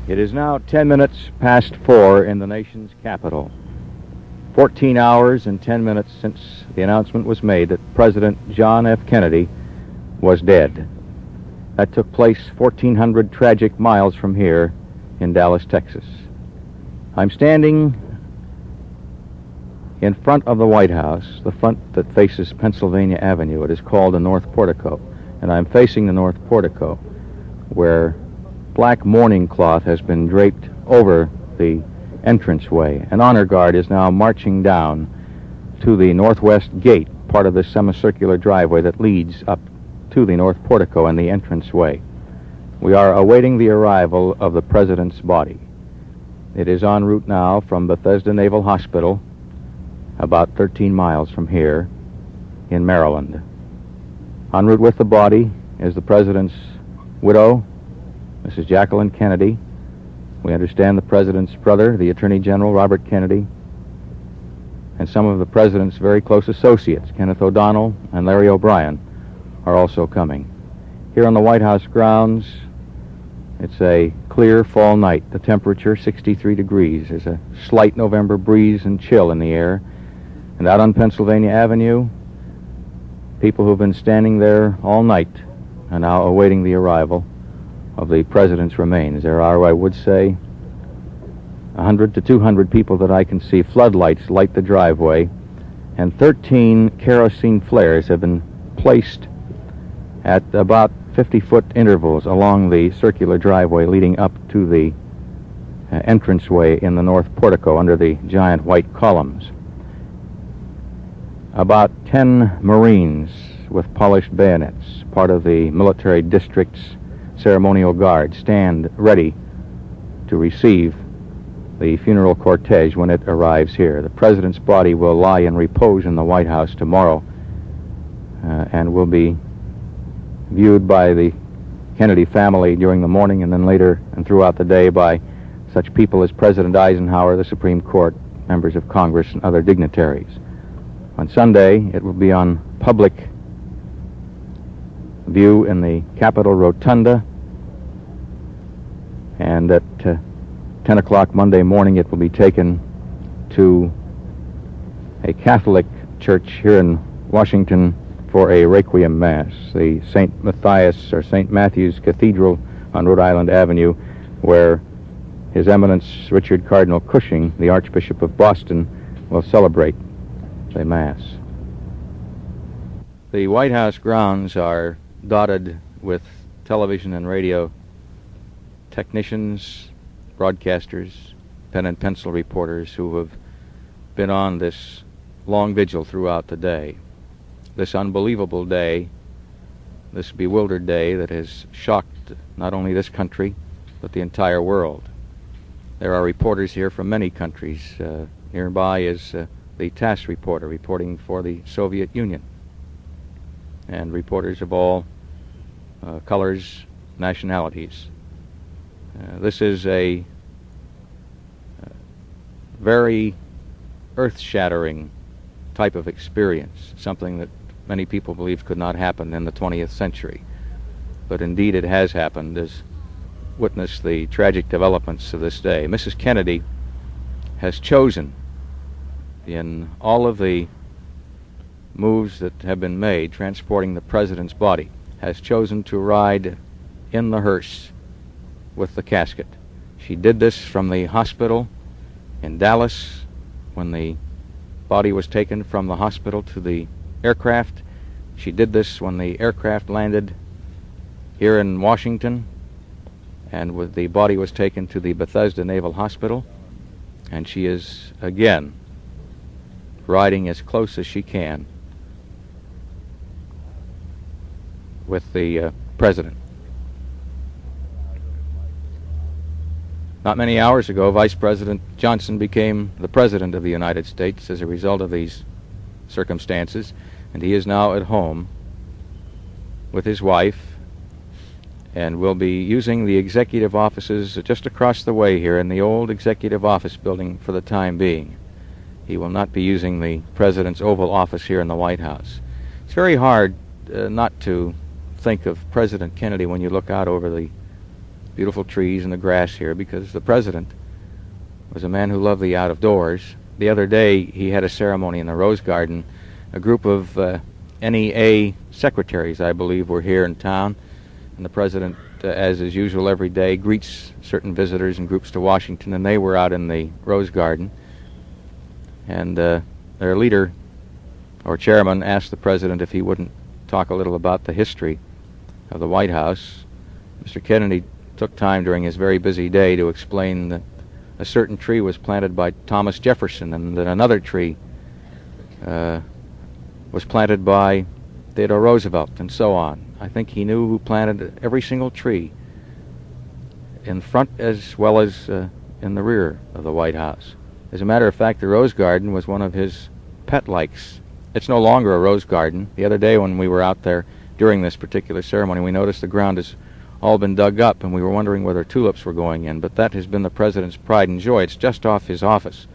It is now 10 minutes past 4 in the nation's capital. 14 hours and 10 minutes since the announcement was made that President John F. Kennedy was dead. That took place 1,400 tragic miles from here in Dallas, Texas. I'm standing in front of the White House, the front that faces Pennsylvania Avenue. It is called the North Portico, and I'm facing the North Portico, where black mourning cloth has been draped over the entranceway. An honor guard is now marching down to the northwest gate, part of this semicircular driveway that leads up to the North Portico and the entranceway. We are awaiting the arrival of the President's body. It is en route now from Bethesda Naval Hospital, about 13 miles from here in Maryland. En route with the body is the President's widow, Mrs. Jacqueline Kennedy. We understand the President's brother, the Attorney General Robert Kennedy, and some of the President's very close associates, Kenneth O'Donnell and Larry O'Brien, are also coming. Here on the White House grounds, it's a clear fall night. The temperature 63 degrees. There's a slight November breeze and chill in the air. And out on Pennsylvania Avenue, people who've been standing there all night are now awaiting the arrival of the President's remains. There are, I would say, 100 to 200 people that I can see. Floodlights light the driveway, and 13 kerosene flares have been placed at about 50-foot intervals along the circular driveway leading up to the entranceway in the North Portico under the giant white columns. About 10 Marines with polished bayonets, part of the military district's ceremonial guard, stand ready to receive the funeral cortege when it arrives here. The President's body will lie in repose in the White House tomorrow and will be viewed by the Kennedy family during the morning and then later and throughout the day by such people as President Eisenhower, the Supreme Court, members of Congress, and other dignitaries. On Sunday, it will be on public view in the Capitol Rotunda, and at 10 o'clock Monday morning it will be taken to a Catholic church here in Washington for a Requiem Mass, the St. Matthias or St. Matthew's Cathedral on Rhode Island Avenue, where His Eminence Richard Cardinal Cushing, the Archbishop of Boston, will celebrate the Mass. The White House grounds are dotted with television and radio technicians, broadcasters, pen and pencil reporters who have been on this long vigil throughout the day. This unbelievable day, this bewildered day that has shocked not only this country, but the entire world. There are reporters here from many countries. Nearby is the TASS reporter reporting for the Soviet Union, and reporters of all colors, nationalities. This is a very earth-shattering type of experience, something that many people believed could not happen in the 20th century. But indeed it has happened, as witness the tragic developments of this day. Mrs. Kennedy has chosen, in all of the moves that have been made transporting the President's body, has chosen to ride in the hearse with the casket. She did this from the hospital in Dallas when the body was taken from the hospital to the aircraft. She did this when the aircraft landed here in Washington, and with the body was taken to the Bethesda Naval Hospital, and she is again riding as close as she can with the President. Not many hours ago, Vice President Johnson became the President of the United States as a result of these circumstances, and he is now at home with his wife and will be using the executive offices just across the way here in the old executive office building for the time being. He will not be using the President's Oval Office here in the White House. It's very hard not to think of President Kennedy when you look out over the beautiful trees and the grass here because the president was a man who loved the out of doors. The other day he had a ceremony in the Rose Garden. A group of NEA secretaries, I believe, were here in town, and the president, as is usual every day, greets certain visitors and groups to Washington, and they were out in the Rose Garden. And their leader, or chairman, asked the president if he wouldn't talk a little about the history of the White House. Mr. Kennedy took time during his very busy day to explain that a certain tree was planted by Thomas Jefferson, and that another tree was planted by Theodore Roosevelt, and so on. I think he knew who planted every single tree, in front as well as in the rear of the White House. As a matter of fact, the Rose Garden was one of his pet likes. It's no longer a rose garden. The other day when we were out there during this particular ceremony, we noticed the ground has all been dug up, and we were wondering whether tulips were going in, but that has been the president's pride and joy. It's just off his office.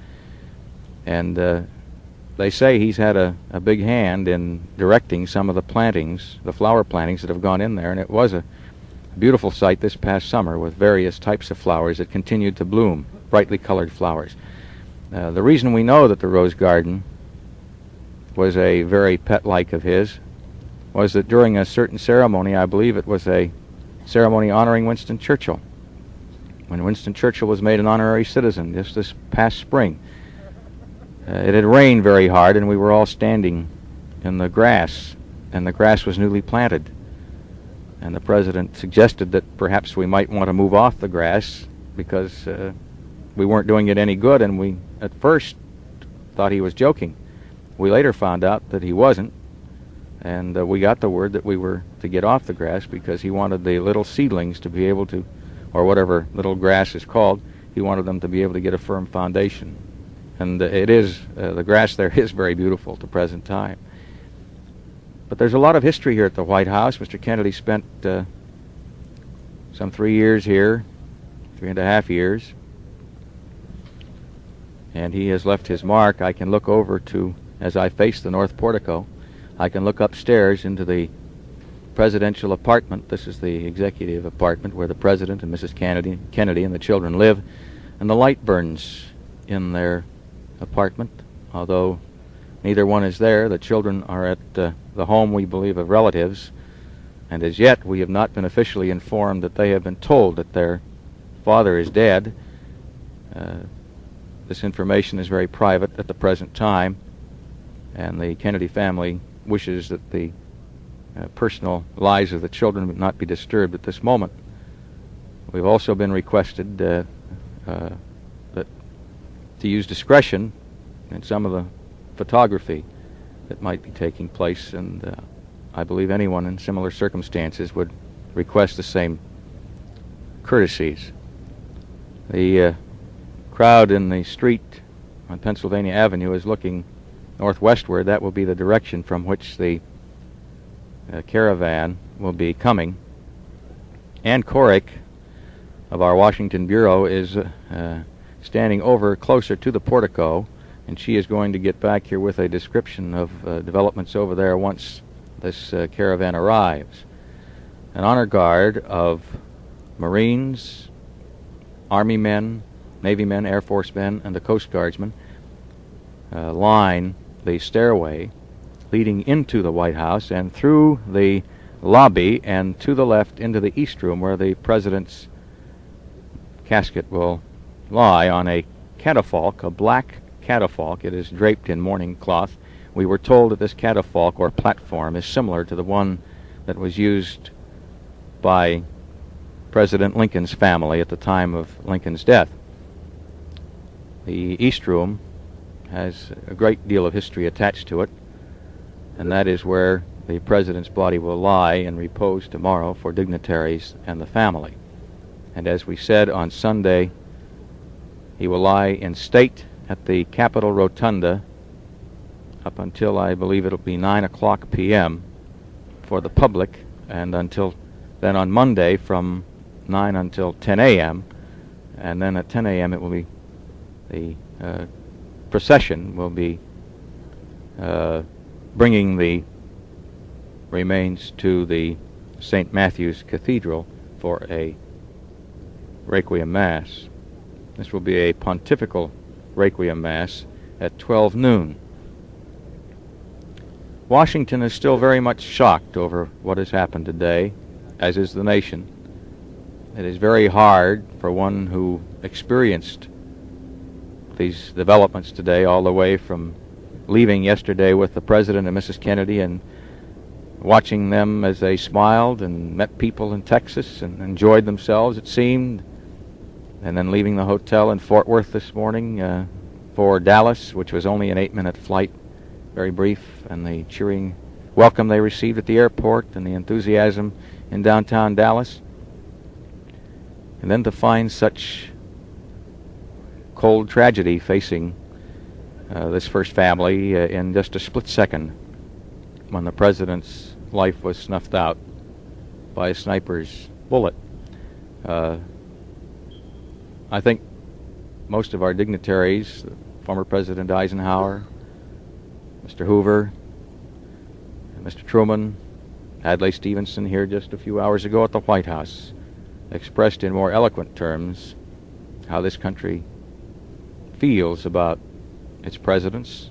And they say he's had a big hand in directing some of the plantings, the flower plantings that have gone in there, and it was a beautiful sight this past summer with various types of flowers that continued to bloom, brightly colored flowers. The reason we know that the Rose Garden was a very pet-like of his was that during a certain ceremony, I believe it was a ceremony honoring Winston Churchill, when Winston Churchill was made an honorary citizen just this past spring. It had rained very hard, and we were all standing in the grass, and the grass was newly planted. And the president suggested that perhaps we might want to move off the grass because we weren't doing it any good, and we at first thought he was joking. We later found out that he wasn't, and we got the word that we were to get off the grass because he wanted the little seedlings to be able to, or whatever little grass is called, he wanted them to be able to get a firm foundation. And it is, the grass there is very beautiful at the present time. But there's a lot of history here at the White House. Mr. Kennedy spent some 3 years here, 3.5 years, and he has left his mark. I can look over to, as I face the north portico, I can look upstairs into the presidential apartment. This is the executive apartment where the president and Mrs. Kennedy and the children live, and the light burns in their apartment. Although neither one is there, the children are at the home, we believe, of relatives, and as yet we have not been officially informed that they have been told that their father is dead. This information is very private at the present time, and the Kennedy family wishes that the personal lives of the children would not be disturbed at this moment. We've also been requested that to use discretion in some of the photography that might be taking place, and I believe anyone in similar circumstances would request the same courtesies. The crowd in the street on Pennsylvania Avenue is looking northwestward. That will be the direction from which the caravan will be coming. Ann Corick of our Washington Bureau is standing over closer to the portico, and she is going to get back here with a description of developments over there once this caravan arrives. An honor guard of Marines, Army men, Navy men, Air Force men, and the Coast Guardsmen line the stairway leading into the White House and through the lobby and to the left into the East Room, where the President's casket will lie on a catafalque, a black catafalque. It is draped in mourning cloth. We were told that this catafalque or platform is similar to the one that was used by President Lincoln's family at the time of Lincoln's death. The East Room has a great deal of history attached to it, and that is where the President's body will lie and repose tomorrow for dignitaries and the family. And as we said on Sunday, he will lie in state at the Capitol Rotunda up until, I believe, it'll be 9 o'clock p.m. for the public, and until then on Monday from 9 until 10 a.m., and then at 10 a.m. it will be the procession will be bringing the remains to the St. Matthew's Cathedral for a Requiem Mass. This will be a pontifical Requiem Mass at 12 noon. Washington is still very much shocked over what has happened today, as is the nation. It is very hard for one who experienced these developments today, all the way from leaving yesterday with the President and Mrs. Kennedy and watching them as they smiled and met people in Texas and enjoyed themselves, it seemed, and then leaving the hotel in Fort Worth this morning for Dallas, which was only an 8-minute flight, very brief, and the cheering welcome they received at the airport and the enthusiasm in downtown Dallas. And then to find such cold tragedy facing this first family in just a split second, when the President's life was snuffed out by a sniper's bullet. I think most of our dignitaries, former President Eisenhower, Mr. Hoover, Mr. Truman, Adlai Stevenson here just a few hours ago at the White House, expressed in more eloquent terms how this country feels about its presidents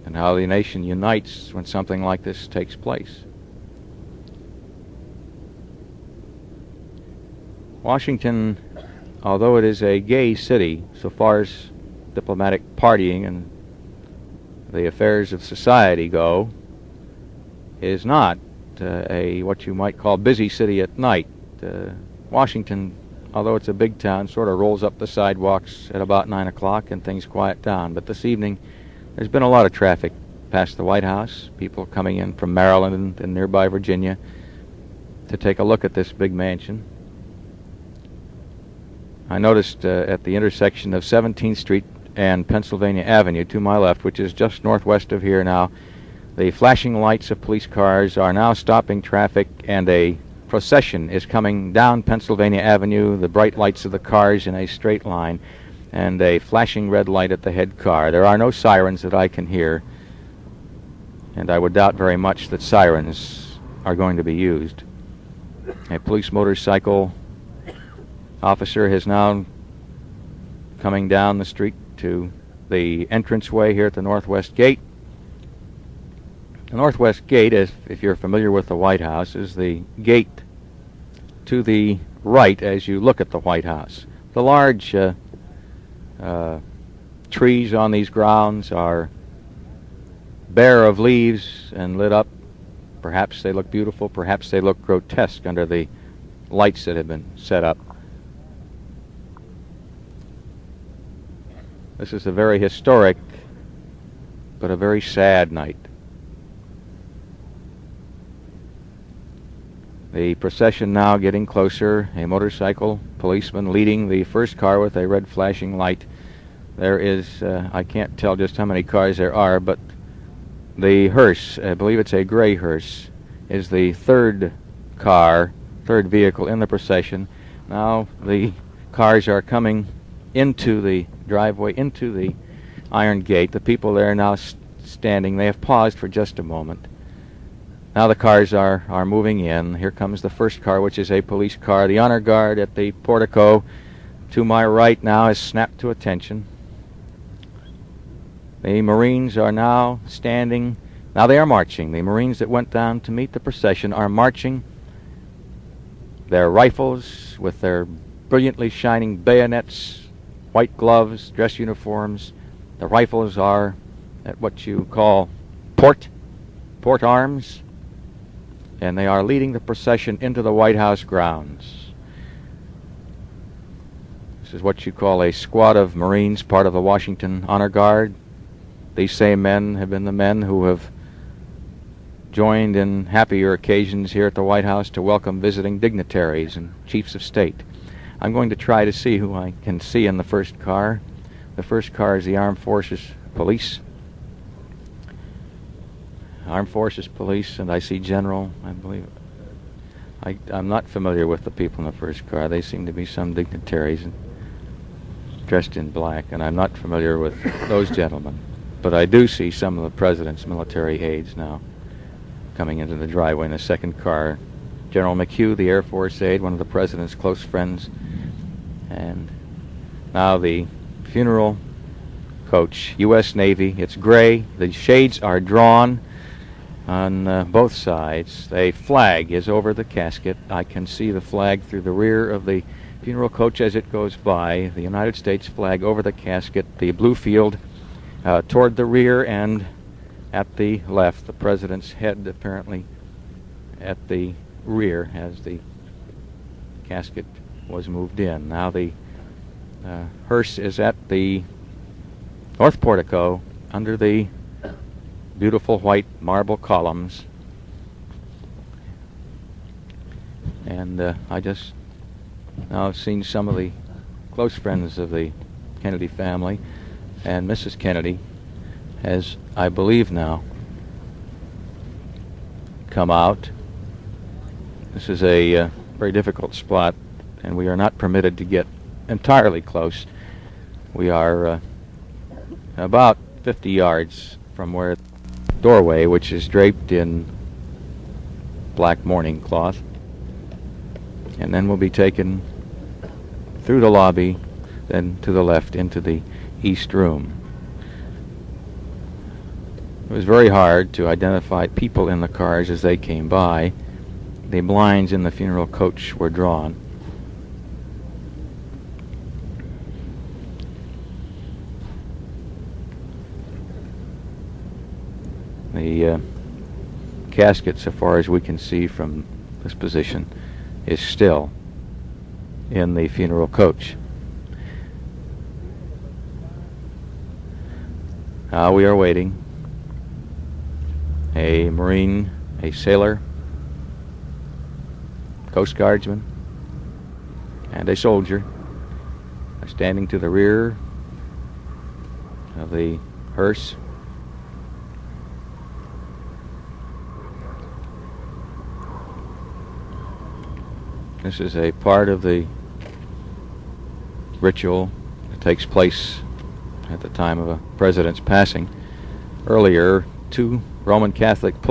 and how the nation unites when something like this takes place. Washington, although it is a gay city so far as diplomatic partying and the affairs of society go, is not a what you might call busy city at night. Washington, although it's a big town, sort of rolls up the sidewalks at about 9 o'clock and things quiet down. But this evening, there's been a lot of traffic past the White House, people coming in from Maryland and nearby Virginia to take a look at this big mansion. I noticed at the intersection of 17th Street and Pennsylvania Avenue to my left, which is just northwest of here now, the flashing lights of police cars are now stopping traffic, and a procession is coming down Pennsylvania Avenue, the bright lights of the cars in a straight line, and a flashing red light at the head car. There are no sirens that I can hear, and I would doubt very much that sirens are going to be used. A police motorcycle officer is now coming down the street to the entranceway here at the Northwest Gate. The Northwest Gate, if you're familiar with the White House, is the gate to the right as you look at the White House. The large trees on these grounds are bare of leaves and lit up. Perhaps they look beautiful, perhaps they look grotesque under the lights that have been set up. This is a very historic but a very sad night. The procession now getting closer, a motorcycle policeman leading the first car with a red flashing light. There is, I can't tell just how many cars there are, but the hearse, I believe it's a gray hearse, is the third vehicle in the procession. Now the cars are coming into the driveway, into the iron gate. The people there are now standing. They have paused for just a moment. Now the cars are moving in. Here comes the first car, which is a police car. The honor guard at the portico to my right now has snapped to attention. The Marines are now standing. Now they are marching. The Marines that went down to meet the procession are marching. Their rifles with their brilliantly shining bayonets, white gloves, dress uniforms. The rifles are at what you call port arms, and they are leading the procession into the White House grounds. This is what you call a squad of Marines, part of the Washington Honor Guard. These same men have been the men who have joined in happier occasions here at the White House to welcome visiting dignitaries and chiefs of state. I'm going to try to see who I can see in the first car. The first car is the Armed Forces Police. Armed Forces Police, and I see General, I believe. I'm not familiar with the people in the first car. They seem to be some dignitaries dressed in black, and I'm not familiar with those gentlemen. But I do see some of the President's military aides now coming into the driveway in the second car. General McHugh, the Air Force aide, one of the President's close friends, And now the funeral coach, U.S. Navy. It's gray. The shades are drawn on both sides. A flag is over the casket. I can see the flag through the rear of the funeral coach as it goes by. The United States flag over the casket. The blue field toward the rear, and at the left, the president's head apparently at the rear as the casket was moved in. Now the hearse is at the north portico under the beautiful white marble columns. And I just now have seen some of the close friends of the Kennedy family, and Mrs. Kennedy has, I believe now, come out. This is a very difficult spot, and we are not permitted to get entirely close. We are about 50 yards from where the doorway, which is draped in black mourning cloth, and then we'll be taken through the lobby, then to the left into the east room. It was very hard to identify people in the cars as they came by. The blinds in the funeral coach were drawn. The casket, so far as we can see from this position, is still in the funeral coach. Now we are waiting. A Marine, a sailor, Coast Guardsman, and a soldier are standing to the rear of the hearse. This is a part of the ritual that takes place at the time of a president's passing. Earlier, two Roman Catholic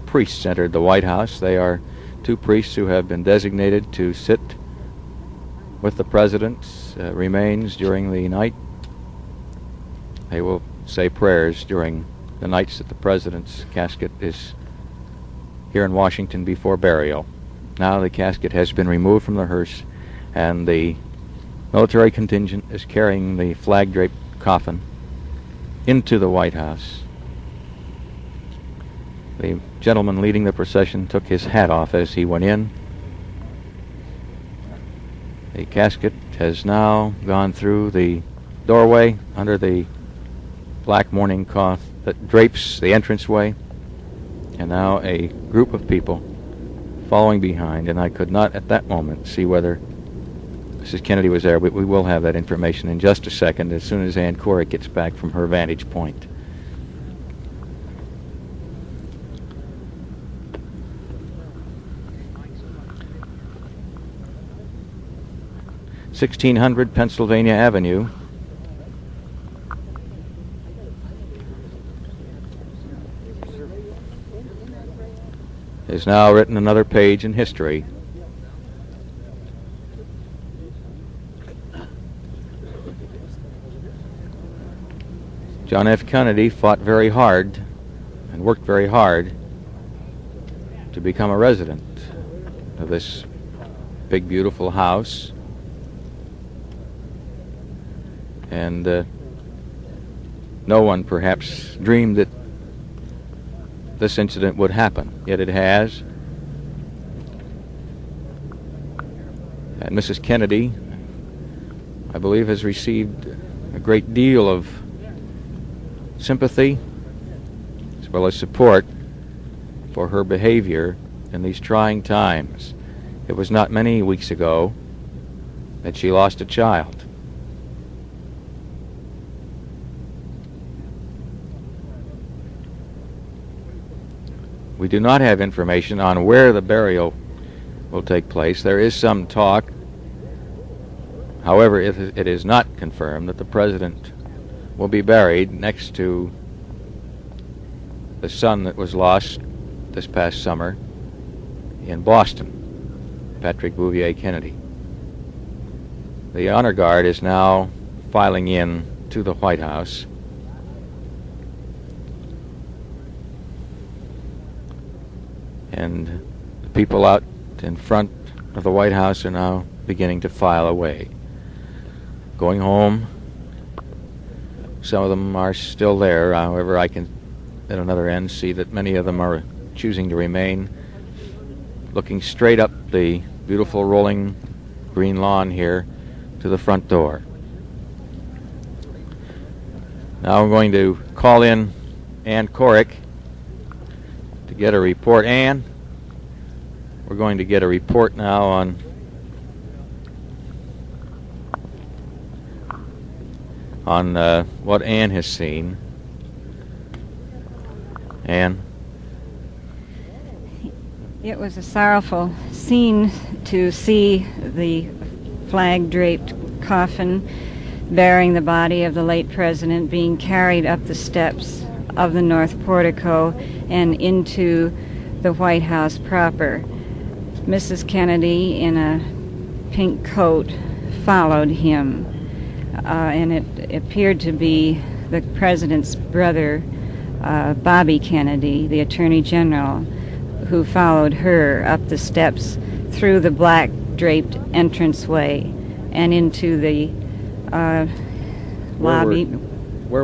priests entered the White House. They are two priests who have been designated to sit with the president's remains during the night. They will say prayers during the nights that the president's casket is here in Washington before burial. Now the casket has been removed from the hearse, and the military contingent is carrying the flag-draped coffin into the White House. The gentleman leading the procession took his hat off as he went in. The casket has now gone through the doorway under the black mourning cloth that drapes the entranceway, and now a group of people following behind, and I could not at that moment see whether Mrs. Kennedy was there, but we will have that information in just a second as soon as Ann Corrick gets back from her vantage point. (1600) Pennsylvania Avenue. Has now written another page in history. John F. Kennedy fought very hard and worked very hard to become a resident of this big, beautiful house. And no one perhaps dreamed that this incident would happen, yet it has. And Mrs. Kennedy, I believe, has received a great deal of sympathy as well as support for her behavior in these trying times. It was not many weeks ago that she lost a child. We do not have information on where the burial will take place. There is some talk, however, it is not confirmed that the president will be buried next to the son that was lost this past summer in Boston, Patrick Bouvier Kennedy. The honor guard is now filing in to the White House. And the people out in front of the White House are now beginning to file away, going home. Some of them are still there. However, I can, at another end, see that many of them are choosing to remain, looking straight up the beautiful rolling green lawn here to the front door. Now I'm going to call in Ann Corick to get a report. Ann, we're going to get a report now on what Ann has seen. Ann? It was a sorrowful scene to see the flag-draped coffin bearing the body of the late president being carried up the steps of the North Portico and into the White House proper. Mrs. Kennedy, in a pink coat, followed him, and it appeared to be the president's brother, Bobby Kennedy, the Attorney General, who followed her up the steps through the black draped entranceway and into the lobby. Where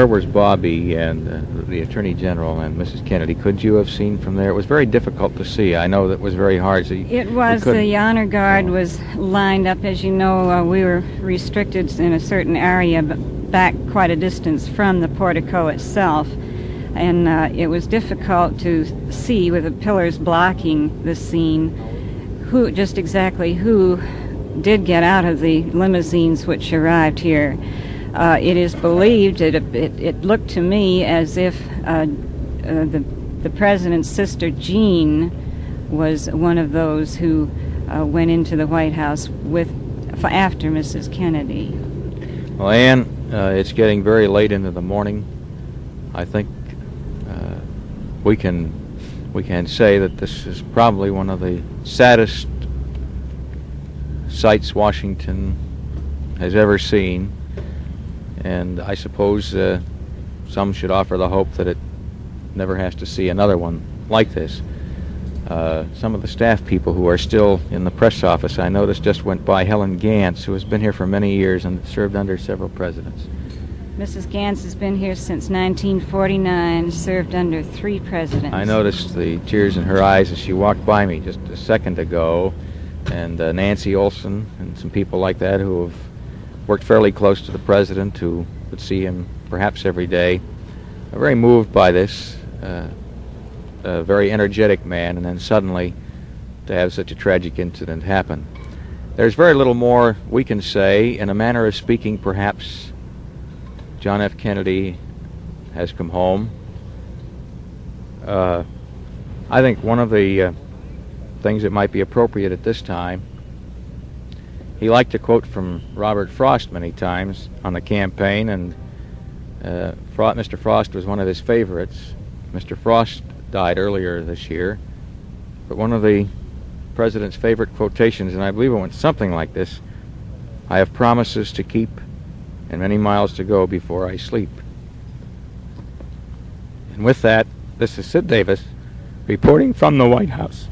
was Bobby and the Attorney General and Mrs. Kennedy? Could you have seen from there? It was very difficult to see. I know that was very hard. So it was. The honor guard was lined up. As you know, we were restricted in a certain area, but back quite a distance from the portico itself. And it was difficult to see, with the pillars blocking the scene, who did get out of the limousines which arrived here. It is believed, it looked to me as if the president's sister Jean was one of those who went into the White House after Mrs. Kennedy. Well, Ann, it's getting very late into the morning. I think we can say that this is probably one of the saddest sights Washington has ever seen, and I suppose some should offer the hope that it never has to see another one like this. Some of the staff people who are still in the press office, I noticed, just went by Helen Gantz, who has been here for many years and served under several presidents. Mrs. Gantz has been here since 1949, served under 3 presidents. I noticed the tears in her eyes as she walked by me just a second ago, and Nancy Olson and some people like that who have worked fairly close to the president, who would see him perhaps every day, are very moved by this. A very energetic man, and then suddenly to have such a tragic incident happen. There's very little more we can say. In a manner of speaking, perhaps John F. Kennedy has come home. I think one of the things that might be appropriate at this time, he liked to quote from Robert Frost many times on the campaign, and Mr. Frost was one of his favorites. Mr. Frost died earlier this year, but one of the president's favorite quotations, and I believe it went something like this: "I have promises to keep and many miles to go before I sleep." And with that, this is Sid Davis reporting from the White House.